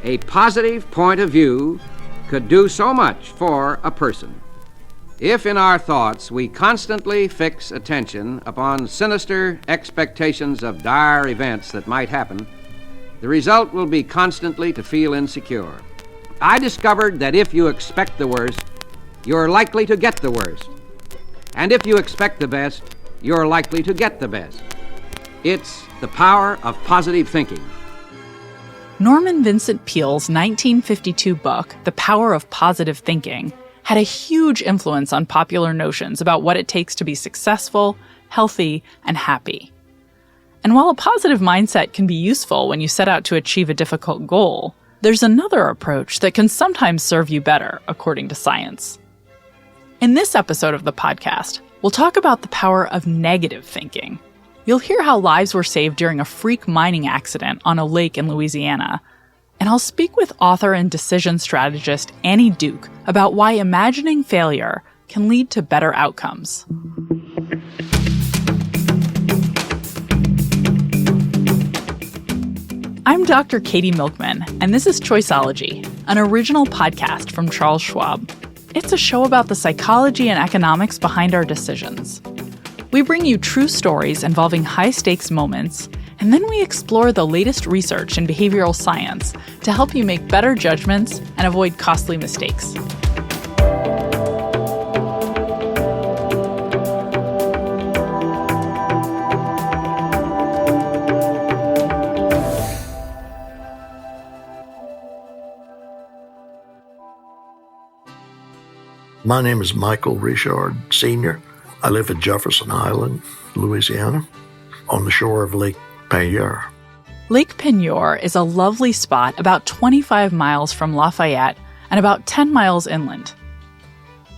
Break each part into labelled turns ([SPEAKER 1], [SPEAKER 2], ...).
[SPEAKER 1] A positive point of view could do so much for a person. If in our thoughts we constantly fix attention upon sinister expectations of dire events that might happen, the result will be constantly to feel insecure. I discovered that if you expect the worst, you're likely to get the worst. And if you expect the best, you're likely to get the best. It's the power of positive thinking.
[SPEAKER 2] Norman Vincent Peale's 1952 book, The Power of Positive Thinking, had a huge influence on popular notions about what it takes to be successful, healthy, and happy. And while a positive mindset can be useful when you set out to achieve a difficult goal, there's another approach that can sometimes serve you better, according to science. In this episode of the podcast, we'll talk about the power of negative thinking. You'll hear how lives were saved during a freak mining accident on a lake in Louisiana. And I'll speak with author and decision strategist Annie Duke about why imagining failure can lead to better outcomes. I'm Dr. Katy Milkman, and this is Choiceology, an original podcast from Charles Schwab. It's a show about the psychology and economics behind our decisions. We bring you true stories involving high-stakes moments, and then we explore the latest research in behavioral science to help you make better judgments and avoid costly mistakes.
[SPEAKER 3] My name is Michael Richard Sr. I live at Jefferson Island, Louisiana, on the shore of Lake Peigneur.
[SPEAKER 2] Lake Peigneur is a lovely spot about 25 miles from Lafayette and about 10 miles inland.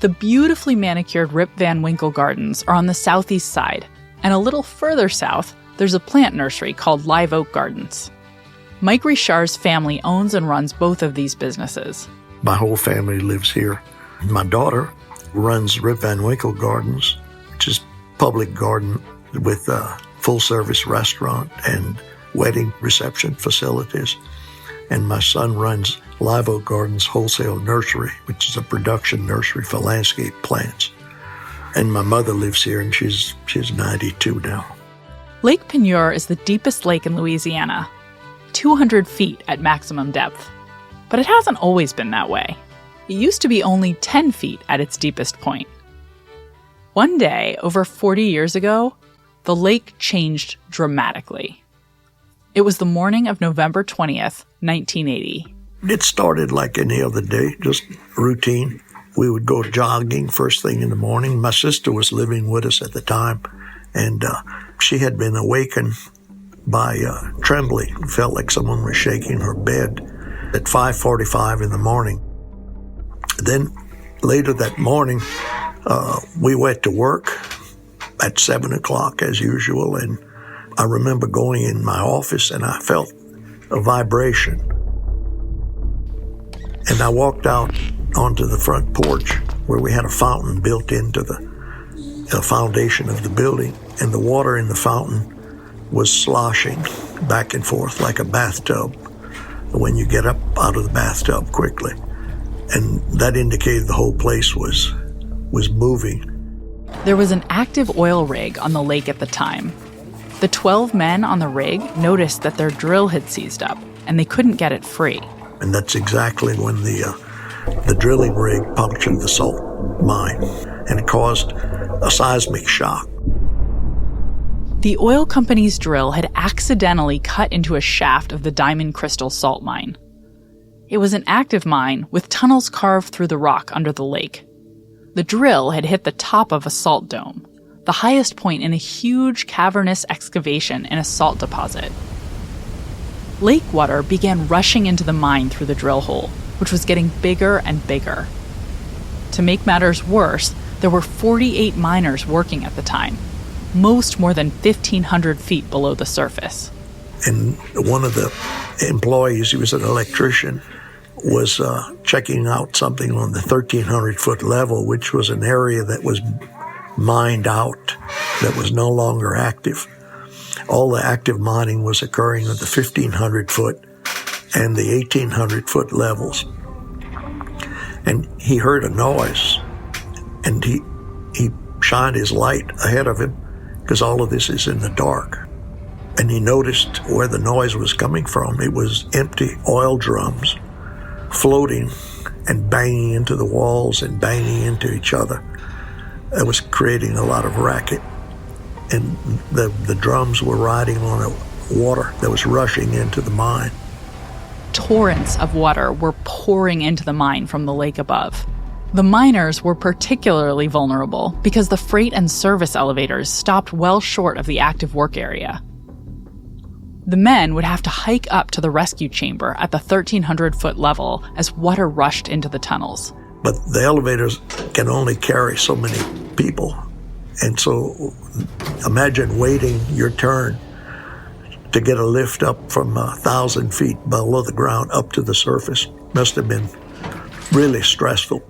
[SPEAKER 2] The beautifully manicured Rip Van Winkle Gardens are on the southeast side, and a little further south, there's a plant nursery called Live Oak Gardens. Mike Richard's family owns and runs both of these businesses.
[SPEAKER 3] My whole family lives here. My daughter runs Rip Van Winkle Gardens, which is a public garden with a full-service restaurant and wedding reception facilities. And my son runs Live Oak Gardens Wholesale Nursery, which is a production nursery for landscape plants. And my mother lives here, and she's 92 now.
[SPEAKER 2] Lake Peigneur is the deepest lake in Louisiana, 200 feet at maximum depth. But it hasn't always been that way. It used to be only 10 feet at its deepest point. One day, over 40 years ago, the lake changed dramatically. It was the morning of November 20th, 1980.
[SPEAKER 3] It started like any other day, just routine. We would go jogging first thing in the morning. My sister was living with us at the time, and she had been awakened by trembling. It felt like someone was shaking her bed at 5:45 in the morning. Then later that morning, we went to work at 7 o'clock as usual, and I remember going in my office and I felt a vibration. And I walked out onto the front porch where we had a fountain built into the foundation of the building, and the water in the fountain was sloshing back and forth like a bathtub when you get up out of the bathtub quickly. And that indicated the whole place was moving.
[SPEAKER 2] There was an active oil rig on the lake at the time. The 12 men on the rig noticed that their drill had seized up, and they couldn't get it free.
[SPEAKER 3] And that's exactly when the drilling rig punctured the salt mine, and it caused a seismic shock.
[SPEAKER 2] The oil company's drill had accidentally cut into a shaft of the Diamond Crystal salt mine. It was an active mine with tunnels carved through the rock under the lake. The drill had hit the top of a salt dome, the highest point in a huge cavernous excavation in a salt deposit. Lake water began rushing into the mine through the drill hole, which was getting bigger and bigger. To make matters worse, there were 48 miners working at the time, most more than 1,500 feet below the surface.
[SPEAKER 3] And one of the employees, he was an electrician, was checking out something on the 1,300-foot level, which was an area that was mined out, that was no longer active. All the active mining was occurring at the 1,500-foot and the 1,800-foot levels. And he heard a noise, and he shined his light ahead of him, because all of this is in the dark. And he noticed where the noise was coming from. It was empty oil drums floating and banging into the walls and banging into each other. It was creating a lot of racket. And the drums were riding on the water that was rushing into the mine.
[SPEAKER 2] Torrents of water were pouring into the mine from the lake above. The miners were particularly vulnerable because the freight and service elevators stopped well short of the active work area. The men would have to hike up to the rescue chamber at the 1,300-foot level as water rushed into the tunnels.
[SPEAKER 3] But the elevators can only carry so many people. And so imagine waiting your turn to get a lift up from 1,000 feet below the ground up to the surface. Must have been really stressful.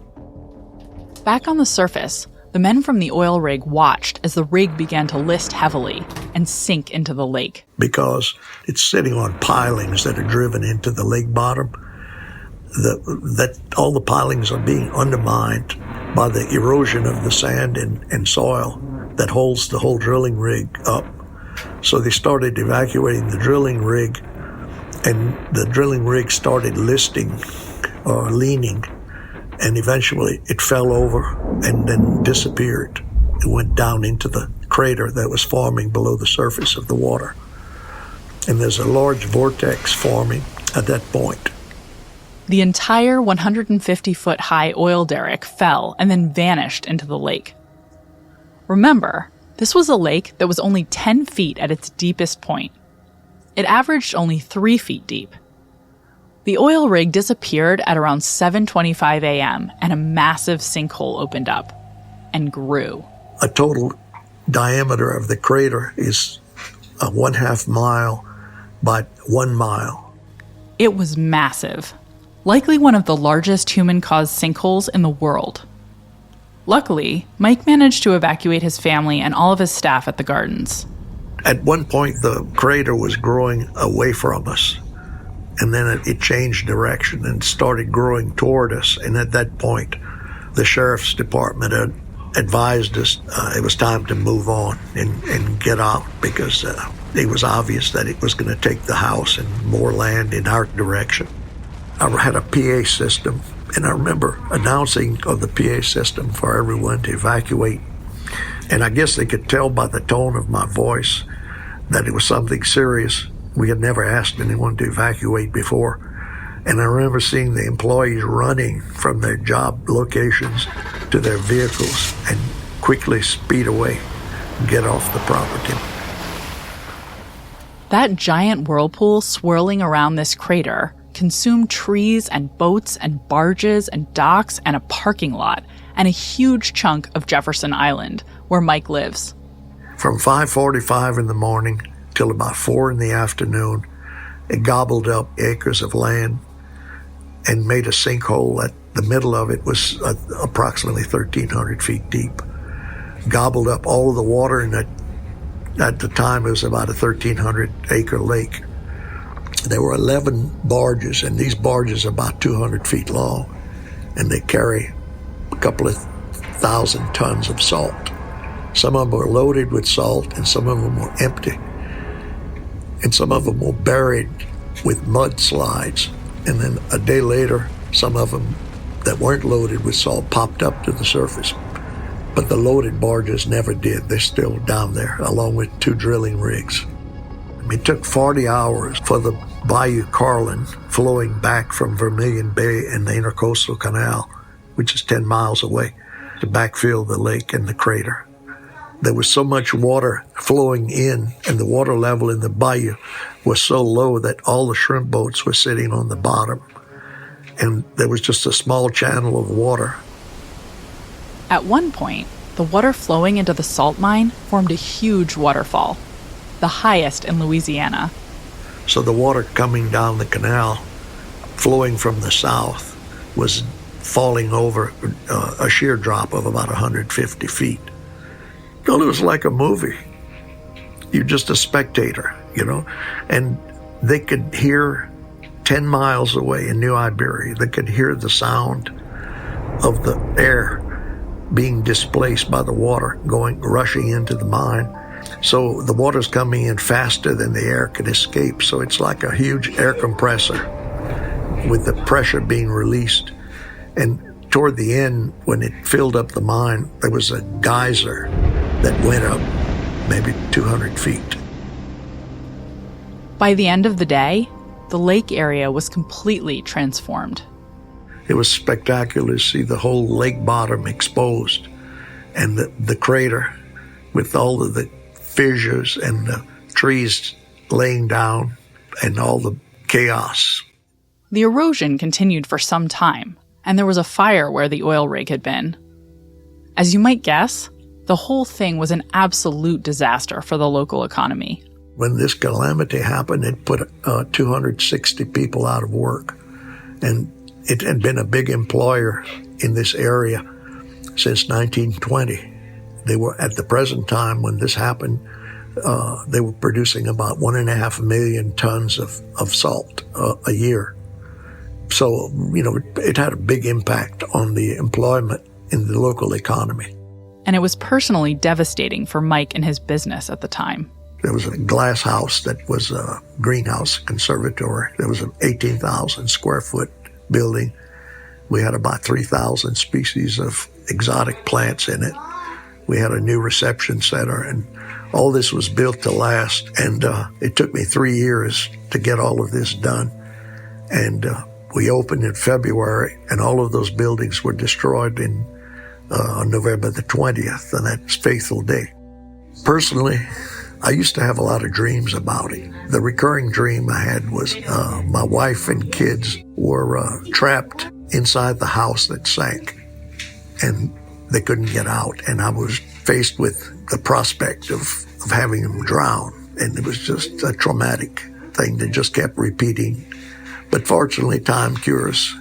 [SPEAKER 2] Back on the surface, the men from the oil rig watched as the rig began to list heavily and sink into the lake.
[SPEAKER 3] Because it's sitting on pilings that are driven into the lake bottom, all the pilings are being undermined by the erosion of the sand and soil that holds the whole drilling rig up. So they started evacuating the drilling rig, and the drilling rig started listing or leaning, and eventually it fell over and then disappeared. It went down into the crater that was forming below the surface of the water. And there's a large vortex forming at that point.
[SPEAKER 2] The entire 150-foot high oil derrick fell and then vanished into the lake. Remember, this was a lake that was only 10 feet at its deepest point. It averaged only 3 feet deep. The oil rig disappeared at around 7:25 a.m., and a massive sinkhole opened up and grew.
[SPEAKER 3] A total diameter of the crater is 1/2 mile by 1 mile.
[SPEAKER 2] It was massive, likely one of the largest human-caused sinkholes in the world. Luckily, Mike managed to evacuate his family and all of his staff at the gardens.
[SPEAKER 3] At one point, the crater was growing away from us, and then it changed direction and started growing toward us. And at that point, the sheriff's department had advised us it was time to move on and get out, because it was obvious that it was going to take the house and more land in our direction. I had a PA system, and I remember announcing of the PA system for everyone to evacuate. And I guess they could tell by the tone of my voice that it was something serious. We had never asked anyone to evacuate before. And I remember seeing the employees running from their job locations to their vehicles and quickly speed away and get off the property.
[SPEAKER 2] That giant whirlpool swirling around this crater consumed trees and boats and barges and docks and a parking lot and a huge chunk of Jefferson Island, where Mike lives.
[SPEAKER 3] From 5:45 in the morning till about 4 in the afternoon, it gobbled up acres of land and made a sinkhole. At the middle of it was approximately 1,300 feet deep. Gobbled up all of the water in it. At the time, it was about a 1,300-acre lake. There were 11 barges, and these barges are about 200 feet long, and they carry a couple of 1,000 tons of salt. Some of them were loaded with salt, and some of them were empty. And some of them were buried with mudslides. And then a day later, some of them that weren't loaded with salt popped up to the surface. But the loaded barges never did. They're still down there, along with 2 drilling rigs. It took 40 hours for the Bayou Carlin, flowing back from Vermilion Bay and the Intercoastal Canal, which is 10 miles away, to backfill the lake and the crater. There was so much water flowing in, and the water level in the bayou was so low that all the shrimp boats were sitting on the bottom. And there was just a small channel of water.
[SPEAKER 2] At one point, the water flowing into the salt mine formed a huge waterfall, the highest in Louisiana.
[SPEAKER 3] So the water coming down the canal, flowing from the south, was falling over a sheer drop of about 150 feet. Well, it was like a movie. You're just a spectator, you know, and they could hear 10 miles away in New Iberia. They could hear the sound of the air being displaced by the water rushing into the mine. So the water's coming in faster than the air could escape. So it's like a huge air compressor with the pressure being released. And toward the end, when it filled up the mine, there was a geyser that went up maybe 200 feet.
[SPEAKER 2] By the end of the day, the lake area was completely transformed.
[SPEAKER 3] It was spectacular to see the whole lake bottom exposed and the crater with all of the fissures and the trees laying down and all the chaos.
[SPEAKER 2] The erosion continued for some time, and there was a fire where the oil rig had been. As you might guess, the whole thing was an absolute disaster for the local economy.
[SPEAKER 3] When this calamity happened, it put 260 people out of work. And it had been a big employer in this area since 1920. They were, at the present time when this happened, they were producing about 1.5 million tons of salt a year. So, it had a big impact on the employment in the local economy.
[SPEAKER 2] And it was personally devastating for Mike and his business at the time.
[SPEAKER 3] There was a glass house that was a greenhouse conservatory. There was an 18,000 square foot building. We had about 3,000 species of exotic plants in it. We had a new reception center, and all this was built to last. And it took me 3 years to get all of this done. And we opened in February, and all of those buildings were destroyed on November the 20th, and that's faithful day. Personally, I used to have a lot of dreams about it. The recurring dream I had was my wife and kids were trapped inside the house that sank, and they couldn't get out. And I was faced with the prospect of having them drown, and it was just a traumatic thing that just kept repeating. But fortunately, time cures.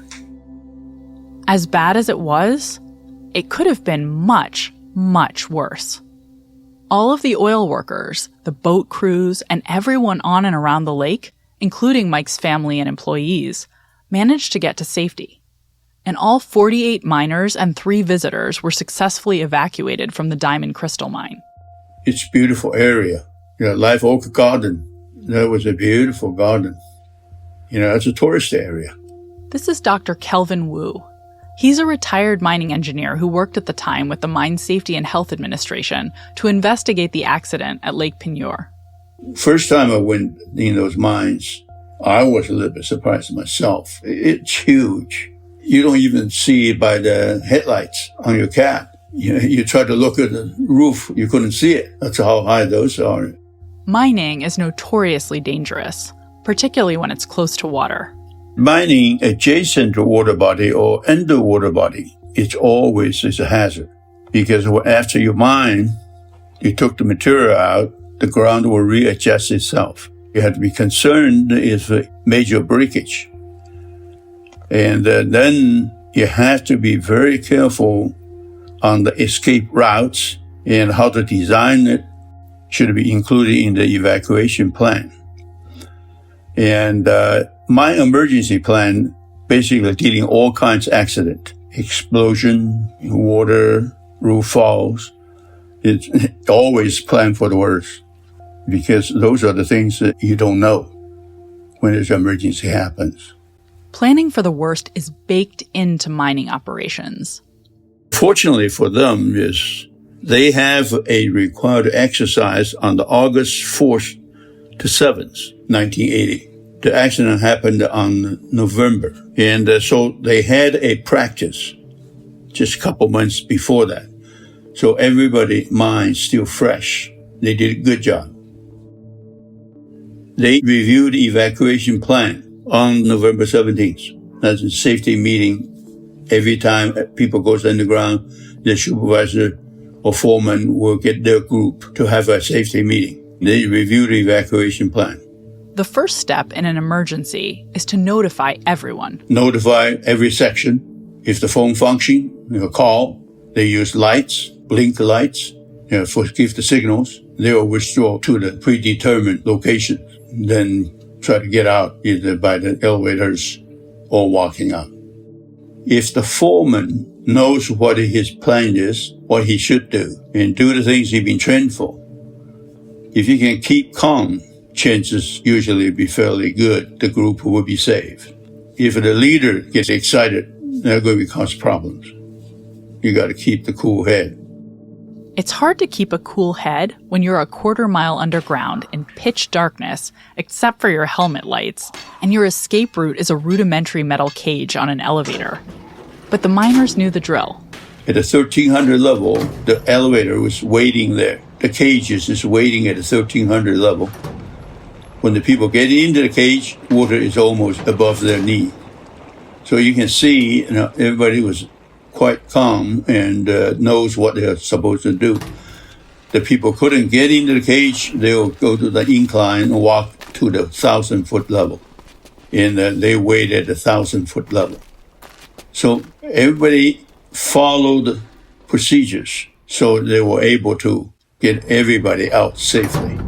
[SPEAKER 2] As bad as it was, it could have been much, much worse. All of the oil workers, the boat crews, and everyone on and around the lake, including Mike's family and employees, managed to get to safety. And all 48 miners and 3 visitors were successfully evacuated from the diamond crystal mine.
[SPEAKER 4] It's a beautiful area. Live Oak Garden. That was a beautiful garden. It's a tourist area.
[SPEAKER 2] This is Dr. Kelvin Wu. He's a retired mining engineer who worked at the time with the Mine Safety and Health Administration to investigate the accident at Lake Peigneur.
[SPEAKER 4] First time I went in those mines, I was a little bit surprised myself. It's huge. You don't even see it by the headlights on your cab. You try to look at the roof, you couldn't see it. That's how high those are.
[SPEAKER 2] Mining is notoriously dangerous, particularly when it's close to water.
[SPEAKER 4] Mining adjacent to water body or underwater body, it's always a hazard. Because after you mine, you took the material out, the ground will readjust itself. You have to be concerned if major breakage. And then you have to be very careful on the escape routes and how to design it should be included in the evacuation plan. And my emergency plan basically dealing all kinds of accident, explosion, water, roof falls. It's always plan for the worst because those are the things that you don't know when an emergency happens.
[SPEAKER 2] Planning for the worst is baked into mining operations.
[SPEAKER 4] Fortunately for them is they have a required exercise on the August 4th to 7th, 1980. The accident happened on November. And so they had a practice just a couple months before that. So everybody mind still fresh. They did a good job. They reviewed the evacuation plan on November 17th. That's a safety meeting. Every time people goes underground, the supervisor or foreman will get their group to have a safety meeting. They review the evacuation plan.
[SPEAKER 2] The first step in an emergency is to notify everyone.
[SPEAKER 4] Notify every section. If the phone function, call. They use lights, blink lights, for give the signals. They will withdraw to the predetermined location. Then try to get out either by the elevators or walking out. If the foreman knows what his plan is, what he should do, and do the things he's been trained for, if he can keep calm, chances usually be fairly good. The group will be saved. If the leader gets excited, they're going to cause problems. You got to keep the cool head.
[SPEAKER 2] It's hard to keep a cool head when you're a quarter-mile underground in pitch darkness, except for your helmet lights, and your escape route is a rudimentary metal cage on an elevator. But the miners knew the drill.
[SPEAKER 4] At the 1300 level, the elevator was waiting there. The cage is just waiting at the 1300 level. When the people get into the cage, water is almost above their knee. So you can see, everybody was quite calm and knows what they're supposed to do. The people couldn't get into the cage, they'll go to the incline and walk to the 1,000-foot level. And they wait at the 1,000-foot level. So everybody followed procedures, so they were able to get everybody out safely.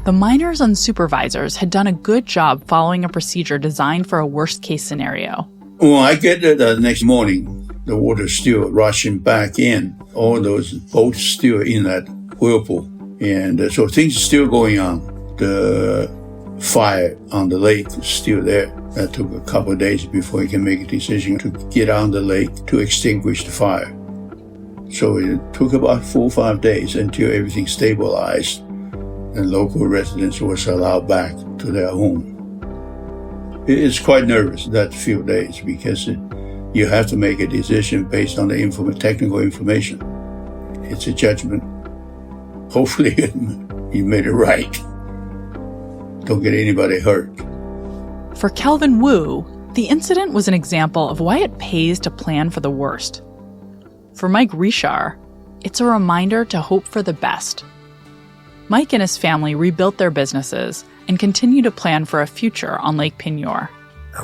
[SPEAKER 2] The miners and supervisors had done a good job following a procedure designed for a worst-case scenario.
[SPEAKER 4] When I get there the next morning, the water's still rushing back in. All those boats still in that whirlpool. And so things are still going on. The fire on the lake is still there. That took a couple of days before you can make a decision to get on the lake to extinguish the fire. So it took about 4 or 5 days until everything stabilized and local residents was allowed back to their home. It's quite nervous that few days because you have to make a decision based on the technical information. It's a judgment. Hopefully you made it right. Don't get anybody hurt.
[SPEAKER 2] For Kelvin Wu, the incident was an example of why it pays to plan for the worst. For Mike Richard, it's a reminder to hope for the best. Mike and his family rebuilt their businesses and continue to plan for a future on Lake Peigneur.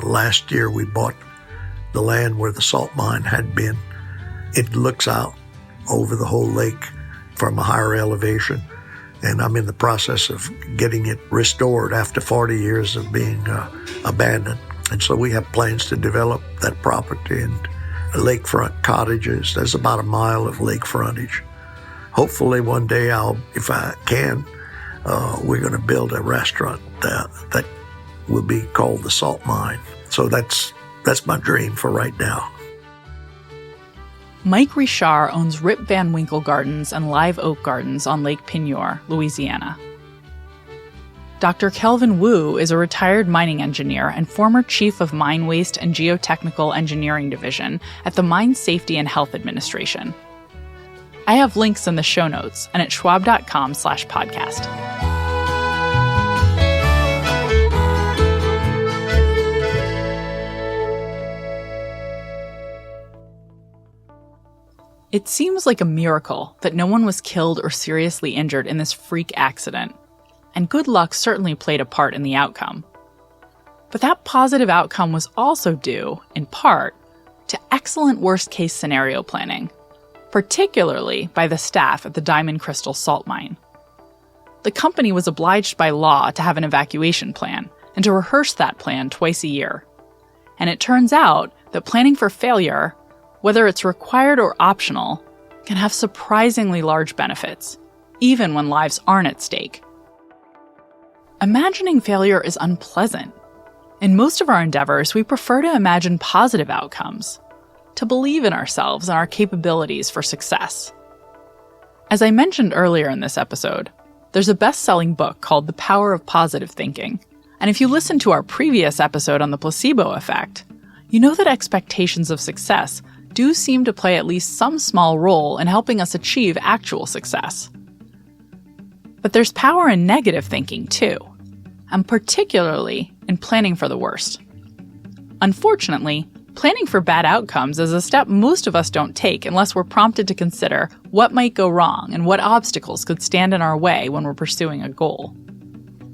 [SPEAKER 3] Last year we bought the land where the salt mine had been. It looks out over the whole lake from a higher elevation, and I'm in the process of getting it restored after 40 years of being abandoned. And so we have plans to develop that property and lakefront cottages. There's about a mile of lake frontage. Hopefully one day if I can, we're going to build a restaurant that will be called the Salt Mine. So that's my dream for right now.
[SPEAKER 2] Mike Richard owns Rip Van Winkle Gardens and Live Oak Gardens on Lake Peigneur, Louisiana. Dr. Kelvin Wu is a retired mining engineer and former chief of Mine Waste and Geotechnical Engineering Division at the Mine Safety and Health Administration. I have links in the show notes and at schwab.com/podcast. It seems like a miracle that no one was killed or seriously injured in this freak accident, and good luck certainly played a part in the outcome. But that positive outcome was also due, in part, to excellent worst-case scenario planning, particularly by the staff at the Diamond Crystal Salt Mine. The company was obliged by law to have an evacuation plan and to rehearse that plan twice a year. And it turns out that planning for failure, whether it's required or optional, can have surprisingly large benefits, even when lives aren't at stake. Imagining failure is unpleasant. In most of our endeavors, we prefer to imagine positive outcomes, to believe in ourselves and our capabilities for success. As I mentioned earlier in this episode, there's a best-selling book called The Power of Positive Thinking, and if you listen to our previous episode on the placebo effect, you know that expectations of success do seem to play at least some small role in helping us achieve actual success. But there's power in negative thinking, too, and particularly in planning for the worst. Unfortunately, planning for bad outcomes is a step most of us don't take unless we're prompted to consider what might go wrong and what obstacles could stand in our way when we're pursuing a goal.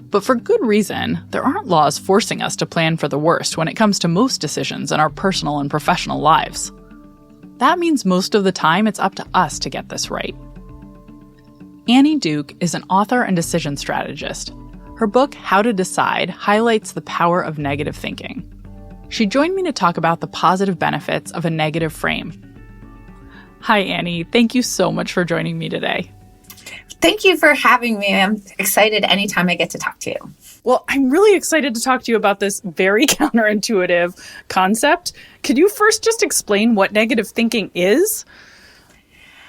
[SPEAKER 2] But for good reason, there aren't laws forcing us to plan for the worst when it comes to most decisions in our personal and professional lives. That means most of the time it's up to us to get this right. Annie Duke is an author and decision strategist. Her Her book, How to Decide, highlights the power of negative thinking. She joined me to talk about the positive benefits of a negative frame. Hi, Annie. Thank you so much for joining me today.
[SPEAKER 5] Thank you for having me. I'm excited anytime I get to talk to you.
[SPEAKER 2] Well, I'm really excited to talk to you about this very counterintuitive concept. Could you first just explain what negative thinking is?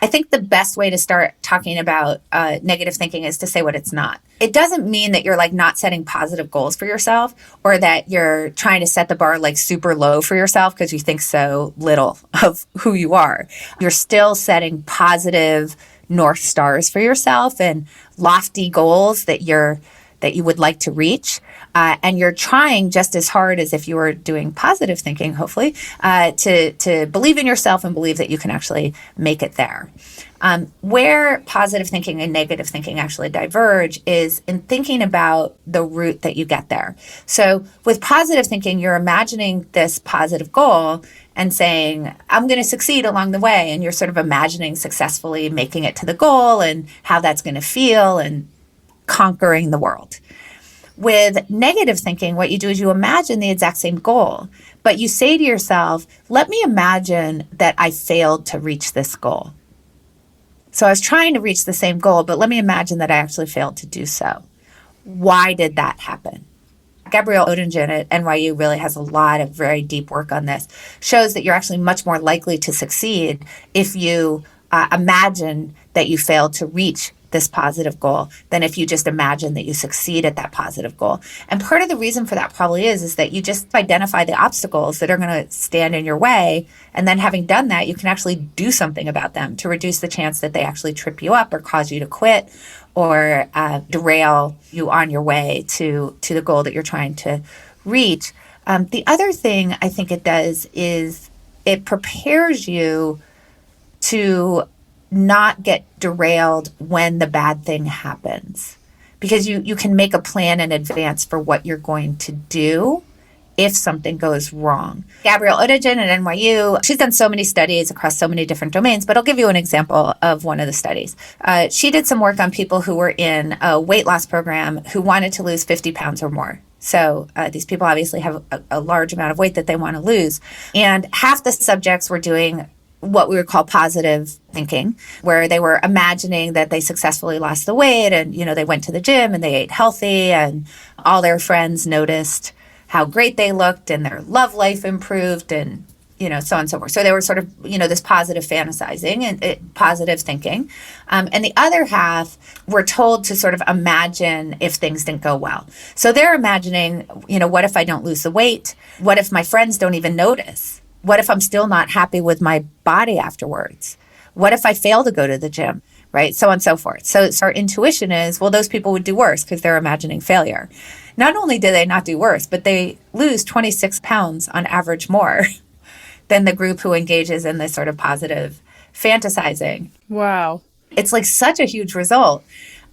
[SPEAKER 5] I think the best way to start talking about negative thinking is to say what it's not. It doesn't mean that you're not setting positive goals for yourself or that you're trying to set the bar super low for yourself because you think so little of who you are. You're still setting positive North Stars for yourself and lofty goals that you would like to reach. And you're trying just as hard as if you were doing positive thinking, hopefully, to believe in yourself and believe that you can actually make it there. Where positive thinking and negative thinking actually diverge is in thinking about the route that you get there. So with positive thinking, you're imagining this positive goal and saying, I'm going to succeed along the way. And you're sort of imagining successfully making it to the goal and how that's going to feel and conquering the world. With negative thinking, what you do is you imagine the exact same goal, but you say to yourself, let me imagine that I failed to reach this goal. So I was trying to reach the same goal, but let me imagine that I actually failed to do so. Why did that happen? Gabrielle Oettingen at NYU really has a lot of very deep work on this, shows that you're actually much more likely to succeed if you imagine that you failed to reach this positive goal than if you just imagine that you succeed at that positive goal. And part of the reason for that probably is that you just identify the obstacles that are going to stand in your way. And then having done that, you can actually do something about them to reduce the chance that they actually trip you up or cause you to quit or derail you on your way to the goal that you're trying to reach. The other thing I think it does is it prepares you to not get derailed when the bad thing happens, because you can make a plan in advance for what you're going to do if something goes wrong. Gabrielle Oettingen at NYU, she's done so many studies across so many different domains, but I'll give you an example of one of the studies. She did some work on people who were in a weight loss program who wanted to lose 50 pounds or more. So these people obviously have a large amount of weight that they want to lose. And half the subjects were doing what we would call positive thinking, where they were imagining that they successfully lost the weight and, they went to the gym and they ate healthy and all their friends noticed how great they looked and their love life improved and, so on and so forth. So they were sort of, this positive fantasizing and positive thinking. And the other half were told to sort of imagine if things didn't go well. So they're imagining, what if I don't lose the weight? What if my friends don't even notice? What if I'm still not happy with my body afterwards? What if I fail to go to the gym, right? So on and so forth. So our intuition is, well, those people would do worse because they're imagining failure. Not only do they not do worse, but they lose 26 pounds on average more than the group who engages in this sort of positive fantasizing.
[SPEAKER 2] Wow.
[SPEAKER 5] It's such a huge result.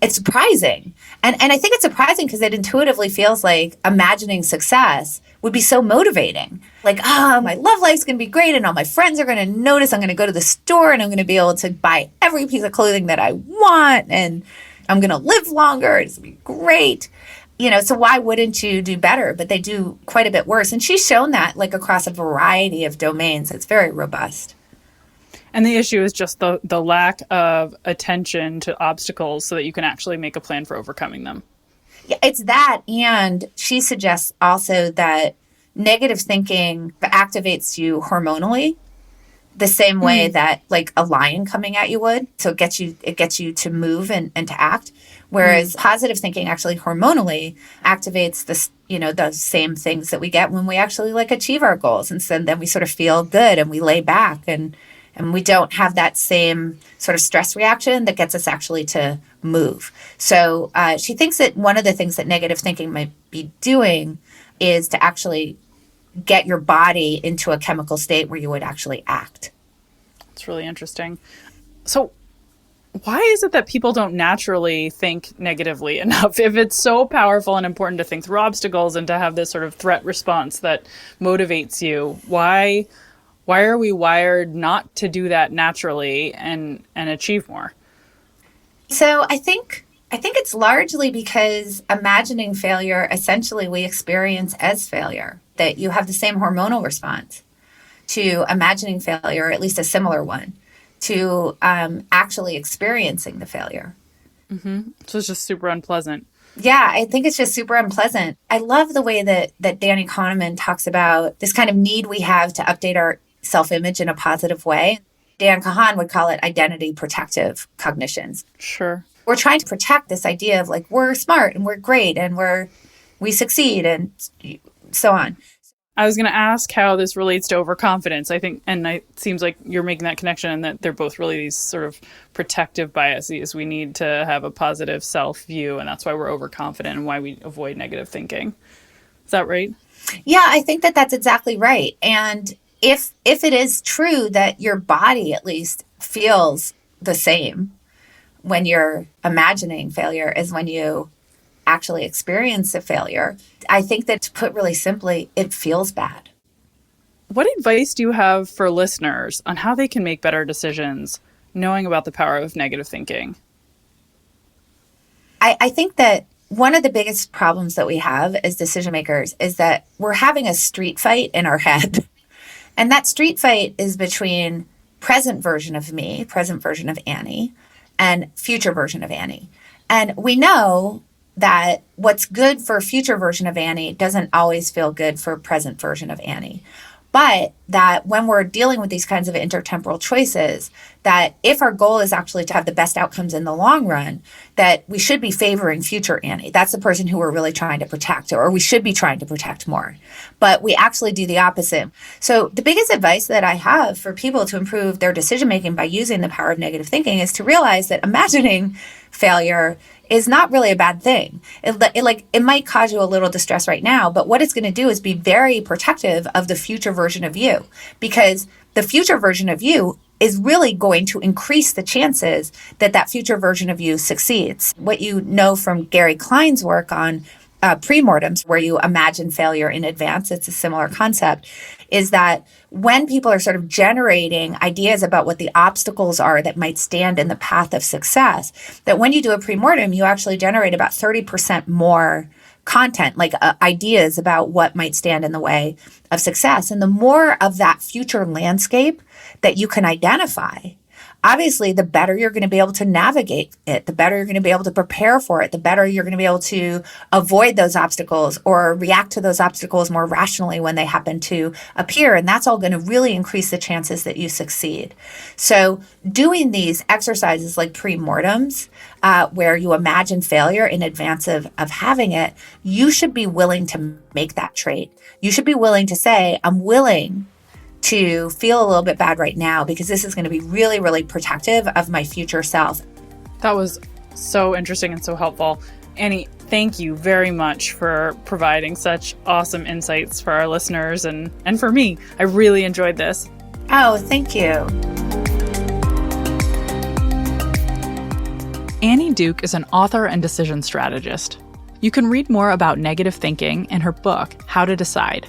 [SPEAKER 5] It's surprising. And I think it's surprising because it intuitively feels like imagining success would be so motivating. My love life's going to be great and all my friends are going to notice. I'm going to go to the store and I'm going to be able to buy every piece of clothing that I want and I'm going to live longer. It's going to be great. So why wouldn't you do better? But they do quite a bit worse. And she's shown that across a variety of domains. It's very robust.
[SPEAKER 2] And the issue is just the lack of attention to obstacles so that you can actually make a plan for overcoming them.
[SPEAKER 5] Yeah, it's that. And she suggests also that negative thinking activates you hormonally the same way that a lion coming at you would. So it gets you to move and to act. Whereas positive thinking actually hormonally activates the same things that we get when we actually achieve our goals. And so then we sort of feel good and we lay back and we don't have that same sort of stress reaction that gets us actually to move. So she thinks that one of the things that negative thinking might be doing is to actually get your body into a chemical state where you would actually act.
[SPEAKER 2] It's really interesting. So why is it that people don't naturally think negatively enough? If it's so powerful and important to think through obstacles and to have this sort of threat response that motivates you, why are we wired not to do that naturally and achieve more?
[SPEAKER 5] So I think I think it's largely because imagining failure, essentially we experience as failure, that you have the same hormonal response to imagining failure, or at least a similar one, to actually experiencing the failure.
[SPEAKER 2] Mm-hmm. So it's just super unpleasant.
[SPEAKER 5] Yeah, I think it's just super unpleasant. I love the way that Danny Kahneman talks about this kind of need we have to update our self-image in a positive way. Dan Kahan would call it identity protective cognitions.
[SPEAKER 2] Sure.
[SPEAKER 5] We're trying to protect this idea of like, we're smart and we're great and we succeed and so on.
[SPEAKER 2] I was going to ask how this relates to overconfidence. I think, and it seems like you're making that connection, and that they're both really these sort of protective biases. We need to have a positive self-view, and that's why we're overconfident and why we avoid negative thinking. Is that right?
[SPEAKER 5] Yeah, I think that's exactly right. And if it is true that your body at least feels the same when you're imagining failure as when you actually experience a failure, I think that, to put really simply, it feels bad.
[SPEAKER 2] What advice do you have for listeners on how they can make better decisions, knowing about the power of negative thinking?
[SPEAKER 5] I think that one of the biggest problems that we have as decision makers is that we're having a street fight in our head. And that street fight is between present version of me, present version of Annie, and future version of Annie. And we know that what's good for future version of Annie doesn't always feel good for present version of Annie. But that when we're dealing with these kinds of intertemporal choices, that if our goal is actually to have the best outcomes in the long run, that we should be favoring future Annie. That's the person who we're really trying to protect, or we should be trying to protect more. But we actually do the opposite. So the biggest advice that I have for people to improve their decision making by using the power of negative thinking is to realize that imagining failure is not really a bad thing. It might cause you a little distress right now, but what it's going to do is be very protective of the future version of you, because the future version of you is really going to increase the chances that that future version of you succeeds. What you know from Gary Klein's work on premortems, where you imagine failure in advance, it's a similar concept, is that when people are sort of generating ideas about what the obstacles are that might stand in the path of success, that when you do a premortem, you actually generate about 30% more content, like ideas about what might stand in the way of success. And the more of that future landscape that you can identify, obviously, the better you're going to be able to navigate it, the better you're going to be able to prepare for it, the better you're going to be able to avoid those obstacles or react to those obstacles more rationally when they happen to appear. And that's all going to really increase the chances that you succeed. So doing these exercises like premortems, where you imagine failure in advance of having it, you should be willing to make that trade. You should be willing to say, I'm willing to feel a little bit bad right now because this is going to be really, really protective of my future self.
[SPEAKER 2] That was so interesting and so helpful. Annie, thank you very much for providing such awesome insights for our listeners and for me. I really enjoyed this.
[SPEAKER 5] Oh, thank you.
[SPEAKER 2] Annie Duke is an author and decision strategist. You can read more about negative thinking in her book, How to Decide.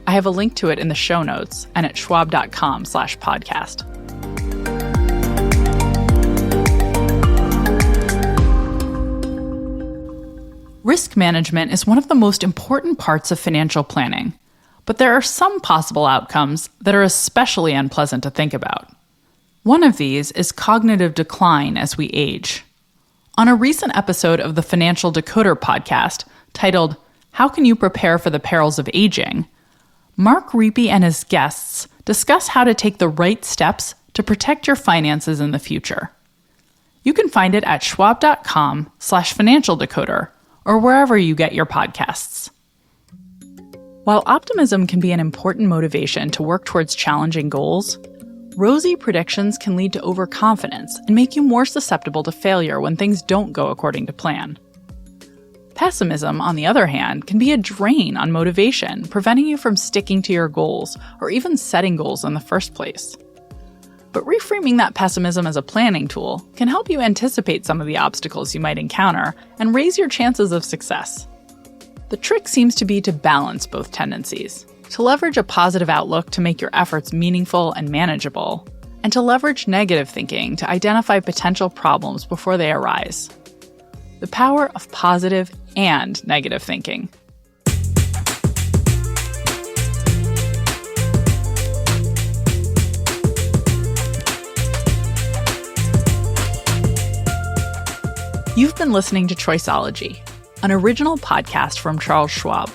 [SPEAKER 2] I have a link to it in the show notes and at schwab.com/podcast. Risk management is one of the most important parts of financial planning, but there are some possible outcomes that are especially unpleasant to think about. One of these is cognitive decline as we age. On a recent episode of the Financial Decoder podcast titled, How Can You Prepare for the Perils of Aging?, Mark Reapy and his guests discuss how to take the right steps to protect your finances in the future. You can find it at schwab.com/financialdecoder or wherever you get your podcasts. While optimism can be an important motivation to work towards challenging goals, rosy predictions can lead to overconfidence and make you more susceptible to failure when things don't go according to plan. Pessimism, on the other hand, can be a drain on motivation, preventing you from sticking to your goals or even setting goals in the first place. But reframing that pessimism as a planning tool can help you anticipate some of the obstacles you might encounter and raise your chances of success. The trick seems to be to balance both tendencies, to leverage a positive outlook to make your efforts meaningful and manageable, and to leverage negative thinking to identify potential problems before they arise. the power of positive and negative thinking. You've been listening to Choiceology, an original podcast from Charles Schwab.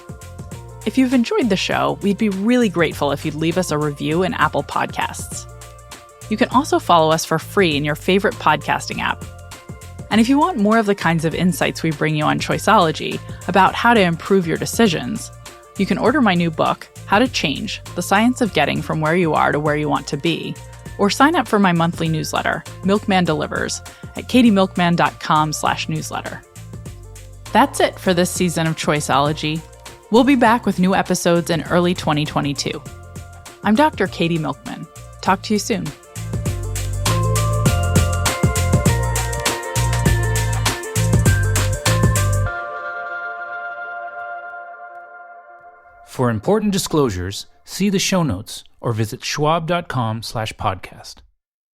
[SPEAKER 2] If you've enjoyed the show, we'd be really grateful if you'd leave us a review in Apple Podcasts. You can also follow us for free in your favorite podcasting app. And if you want more of the kinds of insights we bring you on Choiceology about how to improve your decisions, you can order my new book, How to Change: The Science of Getting from Where You Are to Where You Want to Be, or sign up for my monthly newsletter, Milkman Delivers, at katymilkman.com/newsletter. That's it for this season of Choiceology. We'll be back with new episodes in early 2022. I'm Dr. Katy Milkman. Talk to you soon.
[SPEAKER 6] For important disclosures, see the show notes or visit schwab.com/podcast.